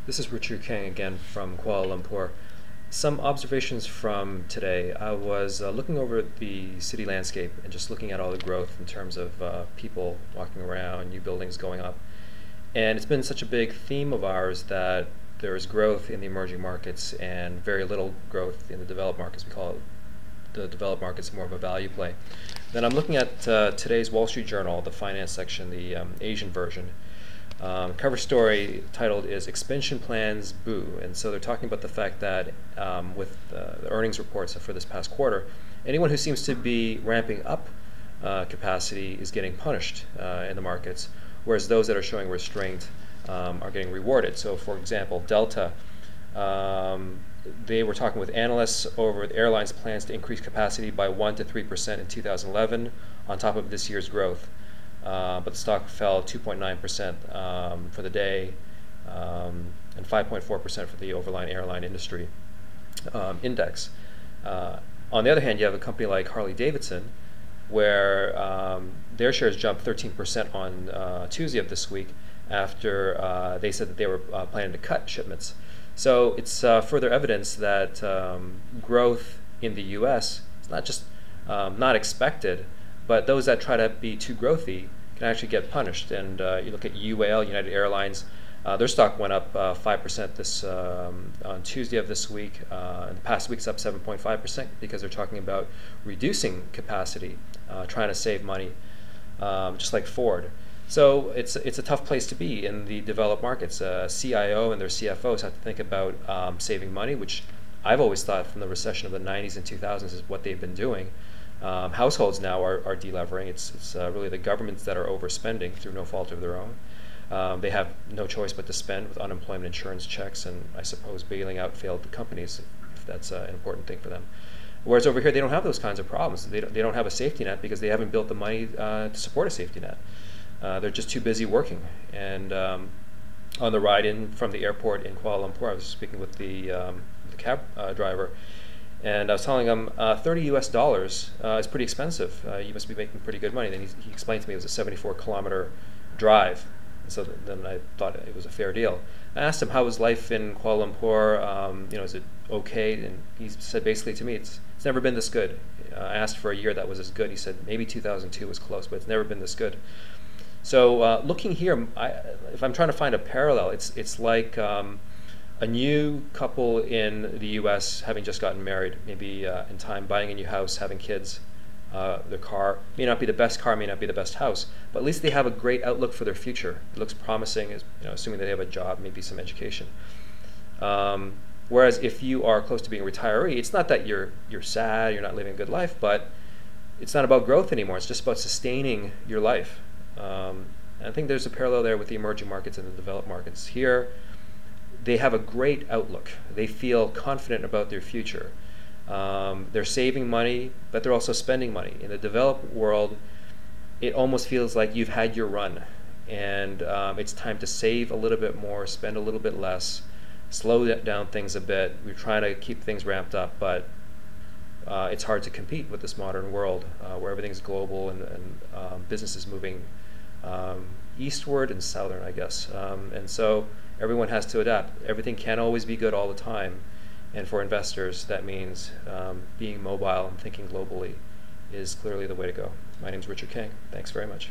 This is Richard Kang again from Kuala Lumpur. Some observations from today. I was looking over the city landscape and just looking at all the growth in terms of people walking around, new buildings going up. And it's been such a big theme of ours that there is growth in the emerging markets and very little growth in the developed markets. We call it the developed markets more of a value play. Then I'm looking at today's Wall Street Journal, the finance section, the Asian version. Cover story titled is Expansion Plans Boo. And so they're talking about the fact that with the earnings reports for this past quarter, anyone who seems to be ramping up capacity is getting punished in the markets, whereas those that are showing restraint are getting rewarded. So for example, Delta, they were talking with analysts over the airline's plans to increase capacity by 1 to 3% in 2011 on top of this year's growth. But the stock fell 2.9% for the day and 5.4% for the overline airline industry index. On the other hand, you have a company like Harley-Davidson, where their shares jumped 13% on Tuesday of this week after they said that they were planning to cut shipments. So it's further evidence that growth in the U.S. is not just not expected, but those that try to be too growthy can actually get punished. And you look at UAL, United Airlines, their stock went up 5% this on Tuesday of this week. In the past week's up 7.5% because they're talking about reducing capacity, trying to save money, just like Ford. So it's a tough place to be in the developed markets. CIO and their CFOs have to think about saving money, which I've always thought from the recession of the 90s and 2000s is what they've been doing. Households now are delevering. It's really the governments that are overspending through no fault of their own. They have no choice but to spend with unemployment insurance checks and I suppose bailing out failed companies if that's an important thing for them. Whereas over here they don't have those kinds of problems. They don't have a safety net because they haven't built the money to support a safety net. They're just too busy working. And on the ride in from the airport in Kuala Lumpur, I was speaking with the cab driver. And I was telling him $30 US is pretty expensive. You must be making pretty good money. Then he explained to me it was a 74-kilometer drive. So then I thought it was a fair deal. I asked him how was life in Kuala Lumpur. Is it okay? And he said basically to me, it's never been this good. I asked for a year that was as good. He said maybe 2002 was close, but it's never been this good. So looking here, if I'm trying to find a parallel, it's like a new couple in the U.S. having just gotten married, maybe in time, buying a new house, having kids. Their car may not be the best car, may not be the best house, but at least they have a great outlook for their future. It looks promising, assuming that they have a job, maybe some education. Whereas if you are close to being a retiree, it's not that you're sad, you're not living a good life, but it's not about growth anymore. It's just about sustaining your life. And I think there's a parallel there with the emerging markets and the developed markets. Here, they have a great outlook. They feel confident about their future. They're saving money, but they're also spending money. In the developed world, it almost feels like you've had your run, and it's time to save a little bit more, spend a little bit less, slow down things a bit. We're trying to keep things ramped up, but it's hard to compete with this modern world where everything's global and business is moving eastward and southern, I guess. And so everyone has to adapt. Everything can't always be good all the time. And for investors, that means being mobile and thinking globally is clearly the way to go. My name is Richard Kang. Thanks very much.